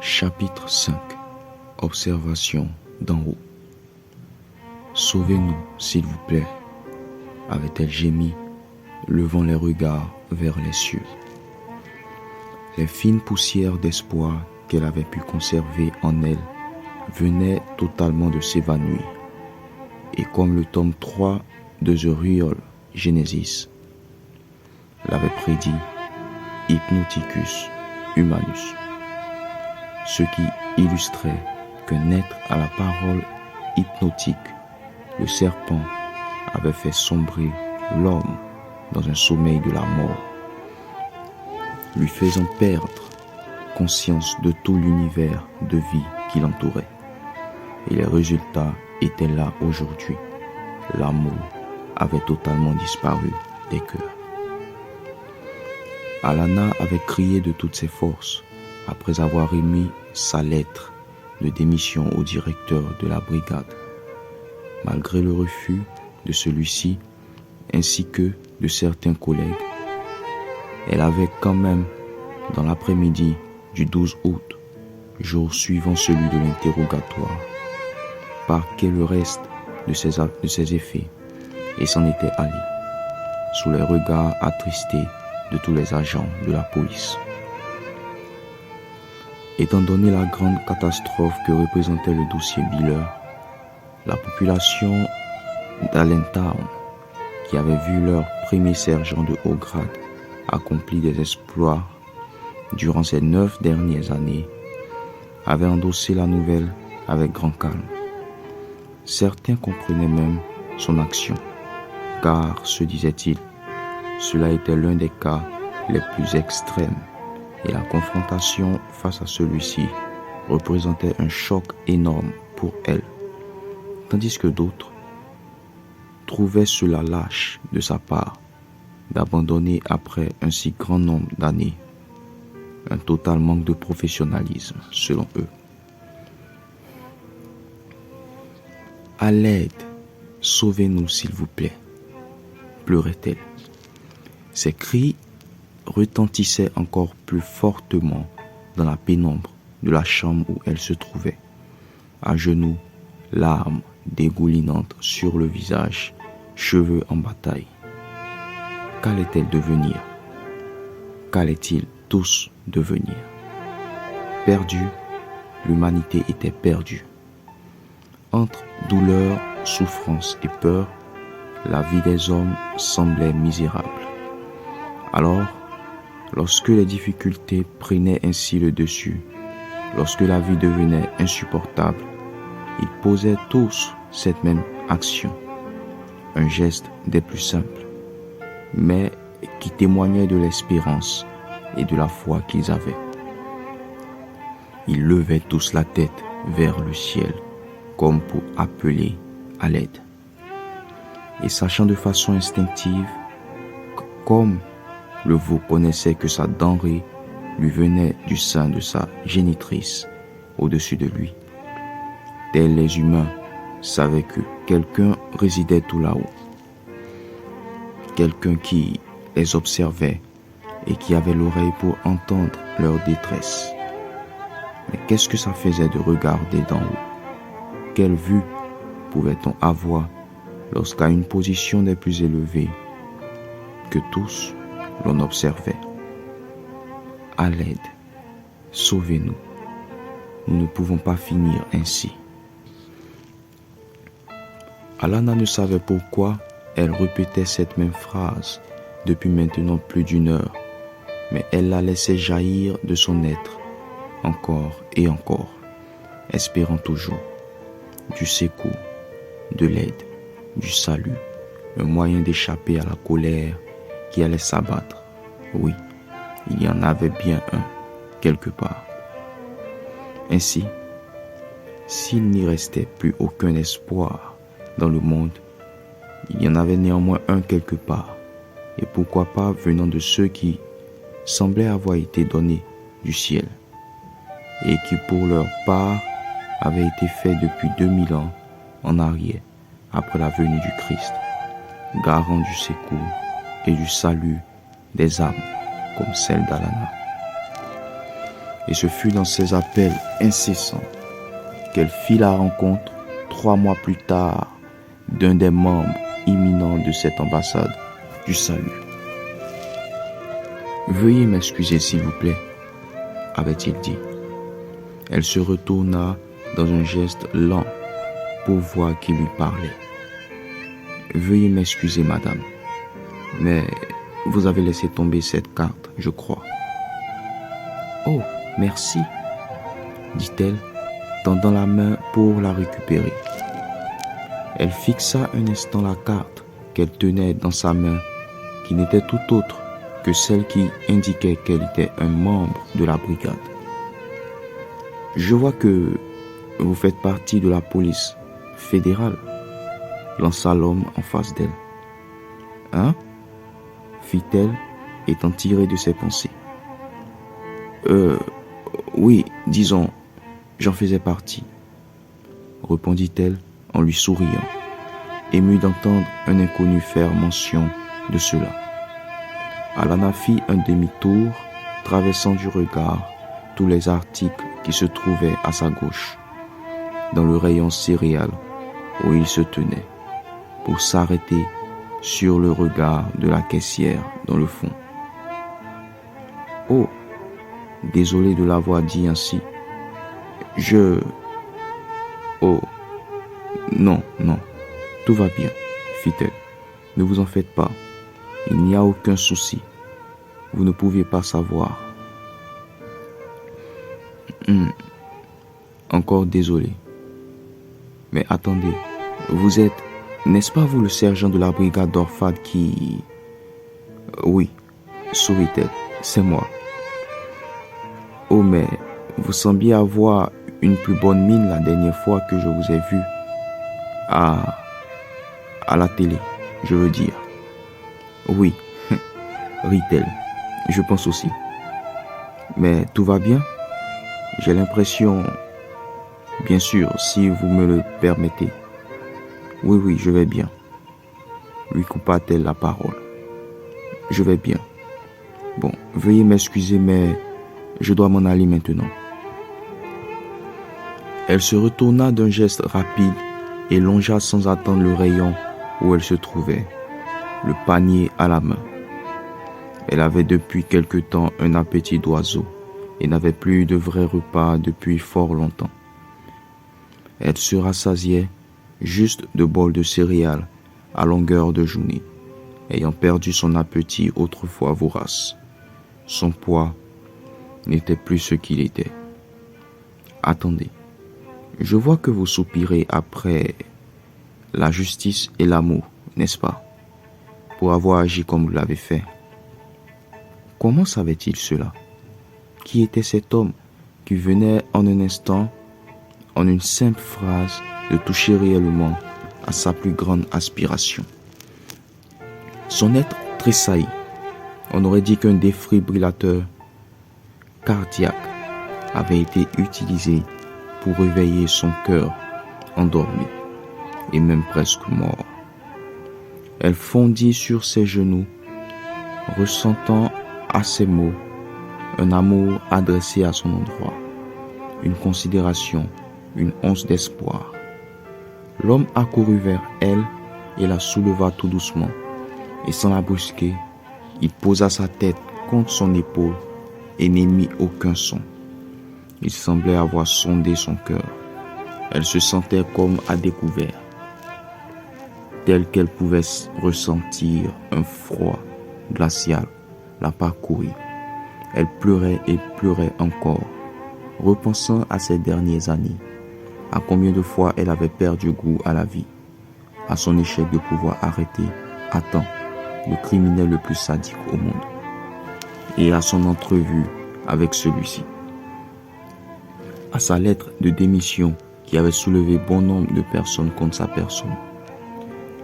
Chapitre 5. Observation d'en haut. Sauvez-nous, s'il vous plaît, avait-elle gémi, levant les regards vers les cieux. Les fines poussières d'espoir qu'elle avait pu conserver en elle venaient totalement de s'évanouir. Et comme le tome 3 de The Real Genesis l'avait prédit, Hypnoticus Humanus, ce qui illustrait que naître à la parole hypnotique, le serpent avait fait sombrer l'homme dans un sommeil de la mort, lui faisant perdre conscience de tout l'univers de vie qui l'entourait. Et les résultats étaient là aujourd'hui. L'amour avait totalement disparu des cœurs. Alana avait crié de toutes ses forces après avoir émis sa lettre de démission au directeur de la brigade. Malgré le refus de celui-ci ainsi que de certains collègues, elle avait quand même, dans l'après-midi du 12 août, jour suivant celui de l'interrogatoire, marqué le reste de ses effets et s'en était allée, sous les regards attristés de tous les agents de la police. Étant donné la grande catastrophe que représentait le dossier Biller, la population d'Allentown, qui avait vu leur premier sergent de haut grade accomplir des exploits durant ces 9 dernières années, avait endossé la nouvelle avec grand calme. Certains comprenaient même son action, car, se disait-il, cela était l'un des cas les plus extrêmes et la confrontation face à celui-ci représentait un choc énorme pour elle, tandis que d'autres trouvaient cela lâche de sa part d'abandonner après un si grand nombre d'années, un total manque de professionnalisme selon eux. À l'aide, sauvez-nous s'il vous plaît, pleurait-elle. Ses cris retentissaient encore plus fortement dans la pénombre de la chambre où elle se trouvait, à genoux, larmes dégoulinantes sur le visage, cheveux en bataille. Qu'allait-elle devenir? Qu'allaient-ils tous devenir? Perdue, l'humanité était perdue. Entre douleur, souffrance et peur, la vie des hommes semblait misérable. Alors, lorsque les difficultés prenaient ainsi le dessus, lorsque la vie devenait insupportable, ils posaient tous cette même action, un geste des plus simples, mais qui témoignait de l'espérance et de la foi qu'ils avaient. Ils levaient tous la tête vers le ciel, comme pour appeler à l'aide. Et sachant de façon instinctive, comme le veau connaissait que sa denrée lui venait du sein de sa génitrice au-dessus de lui, tels les humains savaient que quelqu'un résidait tout là-haut, quelqu'un qui les observait et qui avait l'oreille pour entendre leur détresse. Mais qu'est-ce que ça faisait de regarder d'en haut? Quelle vue pouvait-on avoir lorsqu'à une position des plus élevées que tous, l'on observait? À l'aide, sauvez-nous. Nous ne pouvons pas finir ainsi. Alana ne savait pourquoi elle répétait cette même phrase depuis maintenant plus d'1 heure, mais elle la laissait jaillir de son être, encore et encore, espérant toujours du secours, de l'aide, du salut, un moyen d'échapper à la colère qui allait s'abattre. Oui, il y en avait bien un, quelque part. Ainsi, s'il n'y restait plus aucun espoir dans le monde, il y en avait néanmoins un quelque part, et pourquoi pas venant de ceux qui semblaient avoir été donnés du ciel, et qui pour leur part avaient été faits depuis 2000 ans en arrière, après la venue du Christ, garant du secours et du salut des âmes comme celle d'Alana. Et ce fut dans ses appels incessants qu'elle fit la rencontre 3 mois plus tard d'un des membres imminents de cette ambassade du salut. « Veuillez m'excuser s'il vous plaît, avait-il dit. Elle se retourna dans un geste lent pour voir qui lui parlait. « Veuillez m'excuser, madame, mais vous avez laissé tomber cette carte, je crois. »« Oh, merci, dit-elle, tendant la main pour la récupérer. Elle fixa un instant la carte qu'elle tenait dans sa main, qui n'était tout autre que celle qui indiquait qu'elle était un membre de la brigade. « Je vois que vous faites partie de la police fédérale, lança l'homme en face d'elle. « Hein ?» fit-elle, étant tirée de ses pensées. Oui, disons, j'en faisais partie, répondit-elle en lui souriant, émue d'entendre un inconnu faire mention de cela. Alana fit un demi-tour, traversant du regard tous les articles qui se trouvaient à sa gauche, dans le rayon céréales où il se tenait, pour s'arrêter sur le regard de la caissière dans le fond. « Oh, désolé de l'avoir dit ainsi. Oh, non, tout va bien, fit-elle. Ne vous en faites pas, il n'y a aucun souci. Vous ne pouviez pas savoir. Encore désolé. Mais attendez, vous êtes, n'est-ce pas vous le sergent de la brigade d'Orphad qui... Oui, sourit-elle, c'est moi. Oh, mais vous sembliez avoir une plus bonne mine la dernière fois que je vous ai vu à la télé, je veux dire. Oui, rit-elle, je pense aussi. Mais tout va bien? J'ai l'impression, bien sûr, si vous me le permettez. Oui, je vais bien, lui coupa-t-elle la parole. Je vais bien. Bon, veuillez m'excuser, mais je dois m'en aller maintenant. Elle se retourna d'un geste rapide et longea sans attendre le rayon où elle se trouvait, le panier à la main. Elle avait depuis quelque temps un appétit d'oiseau et n'avait plus eu de vrai repas depuis fort longtemps. Elle se rassasiait juste de bols de céréales à longueur de journée, ayant perdu son appétit autrefois vorace. Son poids n'était plus ce qu'il était. Attendez, je vois que vous soupirez après la justice et l'amour, n'est-ce pas, pour avoir agi comme vous l'avez fait. Comment savait-il cela? Qui était cet homme qui venait en un instant, en une simple phrase, de toucher réellement à sa plus grande aspiration? Son être tressaillit. On aurait dit qu'un défibrillateur cardiaque avait été utilisé pour réveiller son cœur endormi et même presque mort. Elle fondit sur ses genoux, ressentant à ses mots un amour adressé à son endroit, une considération, une once d'espoir. L'homme accourut vers elle et la souleva tout doucement, et sans la brusquer, il posa sa tête contre son épaule et n'émit aucun son. Il semblait avoir sondé son cœur. Elle se sentait comme à découvert, telle qu'elle pouvait ressentir un froid glacial la parcourir. Elle pleurait et pleurait encore, repensant à ses dernières années, à combien de fois elle avait perdu goût à la vie, à son échec de pouvoir arrêter à temps le criminel le plus sadique au monde, et à son entrevue avec celui-ci, à sa lettre de démission qui avait soulevé bon nombre de personnes contre sa personne,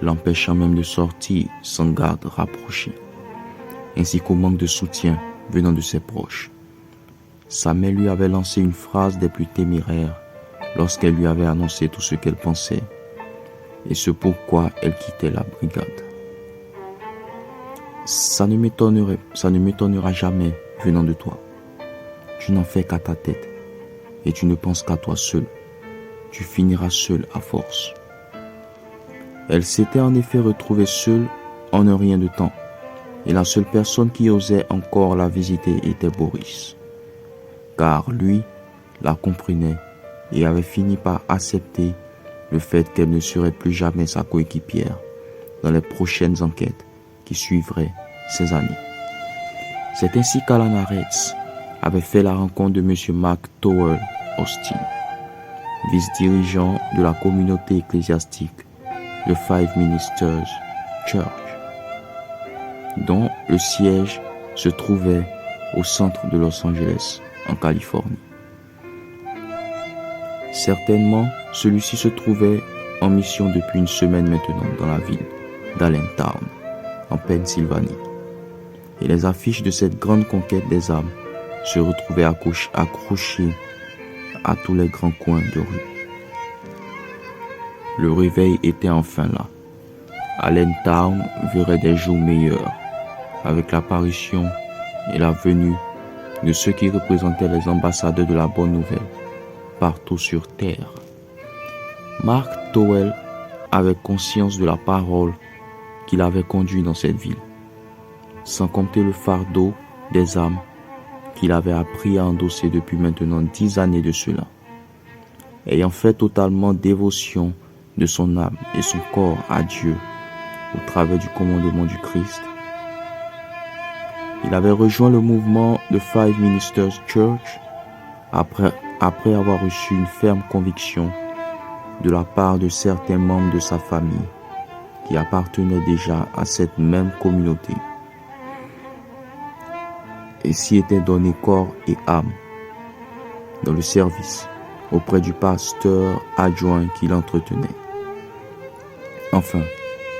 l'empêchant même de sortir sans garde rapprochée, ainsi qu'au manque de soutien venant de ses proches. Sa mère lui avait lancé une phrase des plus téméraires lorsqu'elle lui avait annoncé tout ce qu'elle pensait et ce pourquoi elle quittait la brigade. Ça ne m'étonnera jamais venant de toi. tu n'en fais qu'à ta tête et tu ne penses qu'à toi seul. Tu finiras seul à force. Elle s'était en effet retrouvée seule en un rien de temps, et la seule personne qui osait encore la visiter était Boris, car lui la comprenait et avait fini par accepter le fait qu'elle ne serait plus jamais sa coéquipière dans les prochaines enquêtes qui suivraient ces années. C'est ainsi qu'Alana Retz avait fait la rencontre de M. McDowell Austin, vice-dirigeant de la communauté ecclésiastique de Five Ministers Church, dont le siège se trouvait au centre de Los Angeles, en Californie. Certainement, celui-ci se trouvait en mission depuis une semaine maintenant dans la ville d'Allentown, en Pennsylvanie. Et les affiches de cette grande conquête des âmes se retrouvaient accrochées à tous les grands coins de rue. Le réveil était enfin là. Allentown verrait des jours meilleurs avec l'apparition et la venue de ceux qui représentaient les ambassadeurs de la bonne nouvelle partout sur terre. Mark Towell avait conscience de la parole qui l'avait conduit dans cette ville, sans compter le fardeau des âmes qu'il avait appris à endosser depuis maintenant 10 années de cela. Ayant fait totalement dévotion de son âme et son corps à Dieu au travers du commandement du Christ, il avait rejoint le mouvement de Five Ministers Church après avoir reçu une ferme conviction de la part de certains membres de sa famille qui appartenaient déjà à cette même communauté et s'y étaient donné corps et âme dans le service auprès du pasteur adjoint qui l'entretenait. Enfin,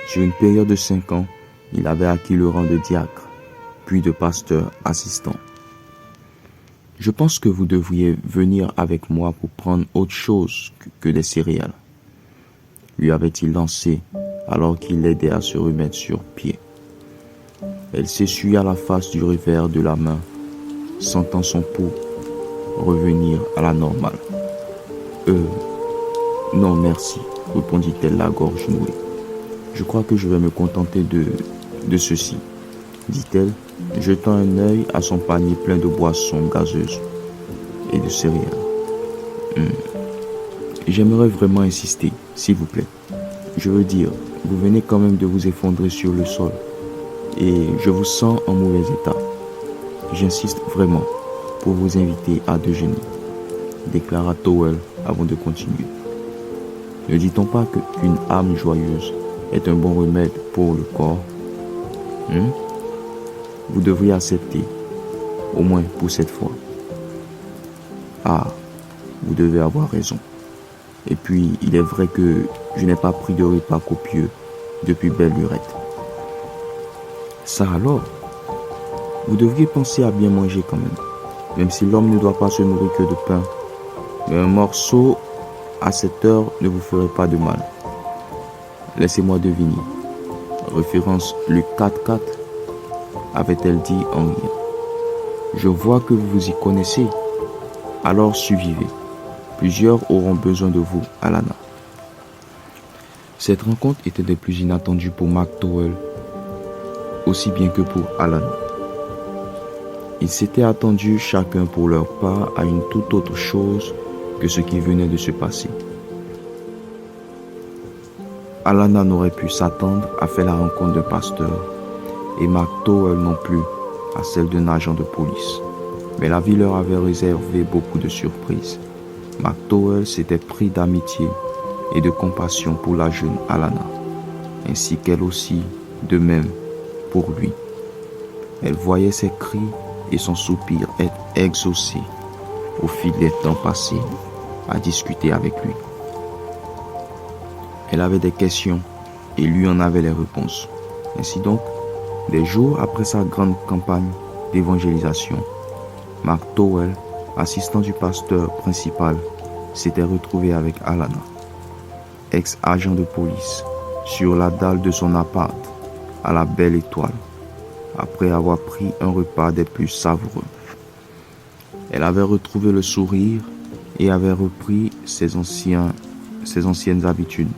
sur une période de 5 ans, il avait acquis le rang de diacre, puis de pasteur assistant. Je pense que vous devriez venir avec moi pour prendre autre chose que des céréales, lui avait-il lancé alors qu'il l'aidait à se remettre sur pied. Elle s'essuya la face du revers de la main, sentant son pouls revenir à la normale. Non merci, répondit-elle la gorge nouée. Je crois que je vais me contenter de ceci, dit-elle, jetant un œil à son panier plein de boissons gazeuses et de céréales. J'aimerais vraiment insister, s'il vous plaît. Je veux dire, vous venez quand même de vous effondrer sur le sol et je vous sens en mauvais état. J'insiste vraiment pour vous inviter à déjeuner, déclara Towell avant de continuer. Ne dit-on pas qu'une âme joyeuse est un bon remède pour le corps? Vous devriez accepter, au moins pour cette fois. Ah, vous devez avoir raison. Et puis, il est vrai que je n'ai pas pris de repas copieux depuis belle lurette. Ça alors, vous devriez penser à bien manger quand même si l'homme ne doit pas se nourrir que de pain. Mais un morceau à cette heure ne vous ferait pas de mal. Laissez-moi deviner. Référence Luc 4:4, avait-elle dit en riant. Je vois que vous vous y connaissez. Alors survivez. Plusieurs auront besoin de vous, Alana. Cette rencontre était des plus inattendues pour McDowell, aussi bien que pour Alana. Ils s'étaient attendus chacun pour leur part à une toute autre chose que ce qui venait de se passer. Alana n'aurait pu s'attendre à faire la rencontre d'un pasteur et McDowell non plus à celle d'un agent de police. Mais la vie leur avait réservé beaucoup de surprises. McDowell s'était pris d'amitié et de compassion pour la jeune Alana, ainsi qu'elle aussi, de même, pour lui. Elle voyait ses cris et son soupir être exaucés au fil des temps passés à discuter avec lui. Elle avait des questions et lui en avait les réponses. Ainsi donc, des jours après sa grande campagne d'évangélisation, McDowell, assistant du pasteur principal, s'était retrouvé avec Alana, ex-agent de police, sur la dalle de son appart à la Belle Étoile, après avoir pris un repas des plus savoureux. Elle avait retrouvé le sourire et avait repris ses anciennes habitudes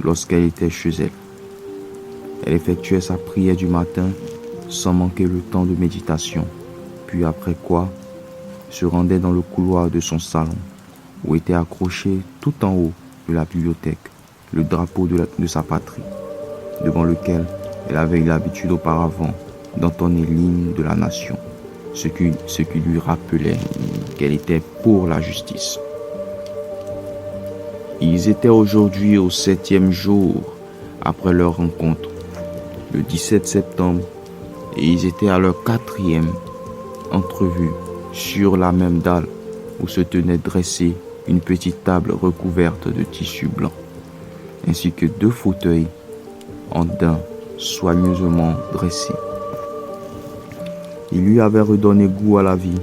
lorsqu'elle était chez elle. Elle effectuait sa prière du matin sans manquer le temps de méditation, puis après quoi, se rendait dans le couloir de son salon, où était accroché tout en haut de la bibliothèque le drapeau de sa patrie, devant lequel elle avait eu l'habitude auparavant d'entonner l'hymne de la nation, ce qui lui rappelait qu'elle était pour la justice. Ils étaient aujourd'hui au 7e jour après leur rencontre, le 17 septembre, et ils étaient à leur 4e entrevue sur la même dalle où se tenait dressée une petite table recouverte de tissu blanc, ainsi que 2 fauteuils en daim soigneusement dressés. Il lui avait redonné goût à la vie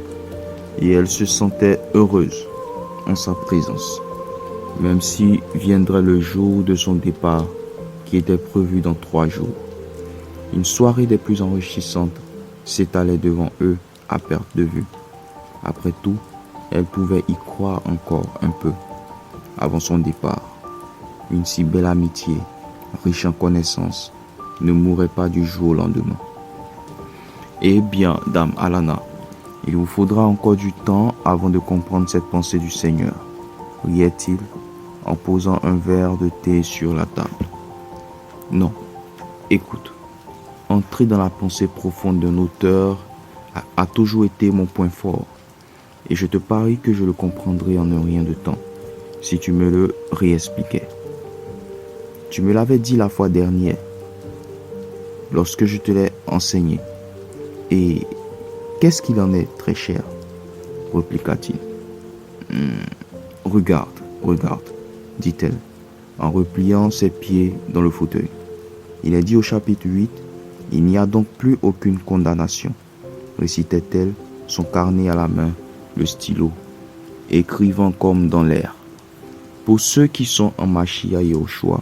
et elle se sentait heureuse en sa présence, même si viendrait le jour de son départ qui était prévu dans 3 jours. Une soirée des plus enrichissantes s'étalait devant eux à perte de vue. Après tout, elle pouvait y croire encore un peu avant son départ. Une si belle amitié, riche en connaissances, ne mourrait pas du jour au lendemain. Eh bien, dame Alana, il vous faudra encore du temps avant de comprendre cette pensée du Seigneur, riait-il en posant un verre de thé sur la table. Non, écoute, entrer dans la pensée profonde d'un auteur a toujours été mon point fort, et je te parie que je le comprendrai en un rien de temps, si tu me le réexpliquais. Tu me l'avais dit la fois dernière, lorsque je te l'ai enseigné. Et qu'est-ce qu'il en est, très cher, répliqua-t-il. Regarde, dit-elle, en repliant ses pieds dans le fauteuil. Il est dit au chapitre 8, il n'y a donc plus aucune condamnation, récitait-elle, son carnet à la main, le stylo, écrivant comme dans l'air. Pour ceux qui sont en Machia Yehoshua,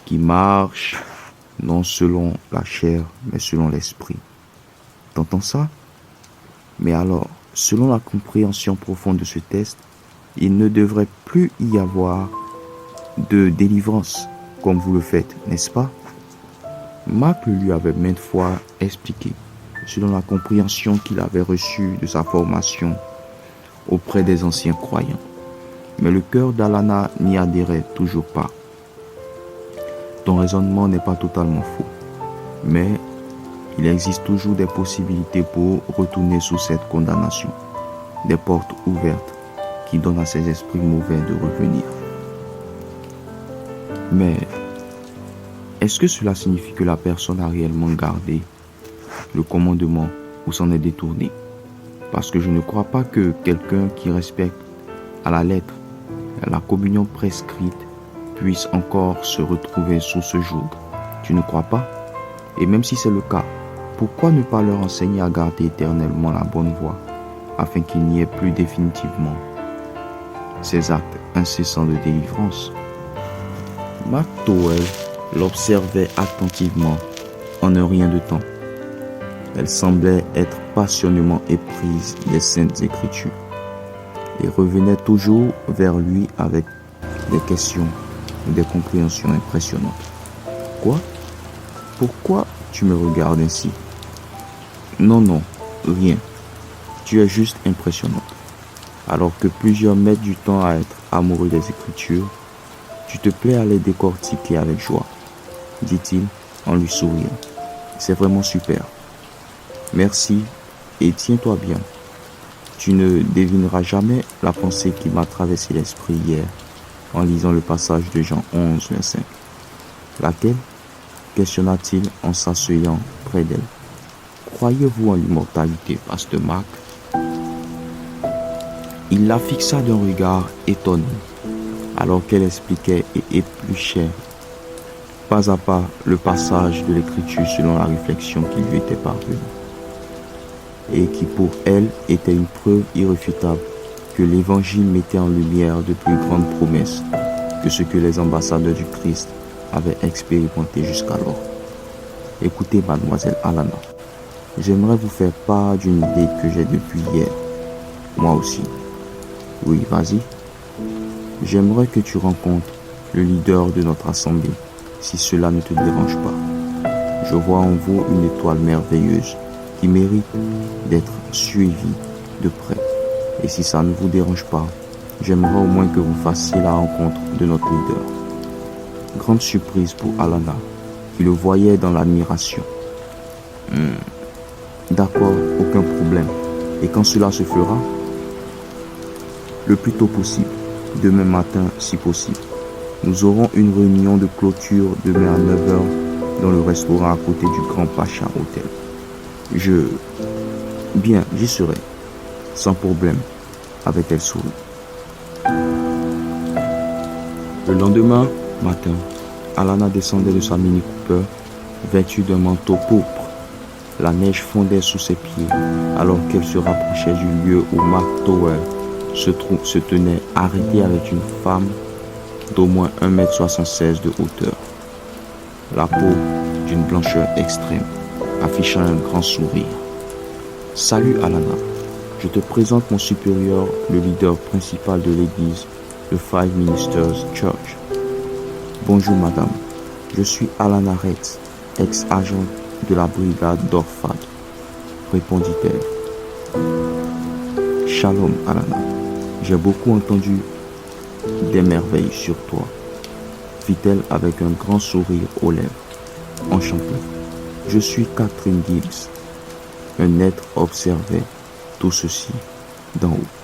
qui marchent non selon la chair, mais selon l'esprit. T'entends ça? Mais alors, selon la compréhension profonde de ce texte, il ne devrait plus y avoir de délivrance, comme vous le faites, n'est-ce pas? Marc le lui avait maintes fois expliqué, selon la compréhension qu'il avait reçue de sa formation auprès des anciens croyants. Mais le cœur d'Alana n'y adhérait toujours pas. Ton raisonnement n'est pas totalement faux, mais il existe toujours des possibilités pour retourner sous cette condamnation, des portes ouvertes qui donnent à ces esprits mauvais de revenir. Mais est-ce que cela signifie que la personne a réellement gardé le commandement ou s'en est détourné? Parce que je ne crois pas que quelqu'un qui respecte à la lettre la communion prescrite puisse encore se retrouver sous ce joug. Tu ne crois pas? Et même si c'est le cas, pourquoi ne pas leur enseigner à garder éternellement la bonne voie, afin qu'il n'y ait plus définitivement ces actes incessants de délivrance? McDowell l'observait attentivement en un rien de temps. Elle semblait être passionnément éprise des Saintes Écritures et revenait toujours vers lui avec des questions ou des compréhensions impressionnantes. Quoi? Pourquoi tu me regardes ainsi? Non, rien. Tu es juste impressionnante. Alors que plusieurs mettent du temps à être amoureux des Écritures, tu te plais à les décortiquer avec joie, dit-il en lui souriant. C'est vraiment super. Merci et tiens-toi bien. Tu ne devineras jamais la pensée qui m'a traversé l'esprit hier en lisant le passage de Jean 11, 25. Laquelle? Questionna-t-il en s'asseyant près d'elle. Croyez-vous en l'immortalité, pasteur Marc? Il la fixa d'un regard étonné, alors qu'elle expliquait et épluchait pas à pas le passage de l'écriture selon la réflexion qui lui était parvenue, et qui pour elle était une preuve irréfutable que l'Évangile mettait en lumière de plus grandes promesses que ce que les ambassadeurs du Christ avaient expérimenté jusqu'alors. Écoutez, mademoiselle Alana, j'aimerais vous faire part d'une idée que j'ai depuis hier. Moi aussi. Oui, vas-y. J'aimerais que tu rencontres le leader de notre assemblée, si cela ne te dérange pas. Je vois en vous une étoile merveilleuse qui mérite d'être suivie de près. Et si ça ne vous dérange pas, j'aimerais au moins que vous fassiez la rencontre de notre leader. Grande surprise pour Alana, qui le voyait dans l'admiration. D'accord, aucun problème. Et quand cela se fera? Le plus tôt possible, demain matin si possible. Nous aurons une réunion de clôture demain à 9h dans le restaurant à côté du Grand Pacha Hotel. Bien, j'y serai. Sans problème, avait-elle souri. Le lendemain matin, Alana descendait de sa Mini Cooper, vêtue d'un manteau pourpre. La neige fondait sous ses pieds, alors qu'elle se rapprochait du lieu où Mark Tower se tenait arrêté avec une femme d'au moins 1,76 m de hauteur. La peau d'une blancheur extrême, affichant un grand sourire. Salut Alana, je te présente mon supérieur, le leader principal de l'église, le Five Ministers Church. Bonjour madame, je suis Alana Retz, ex-agent de la brigade d'Orfad, répondit-elle. Shalom Alana, j'ai beaucoup entendu des merveilles sur toi, fit-elle avec un grand sourire aux lèvres. Enchanté. Je suis Catherine Gibbs. Un être observait tout ceci d'en haut.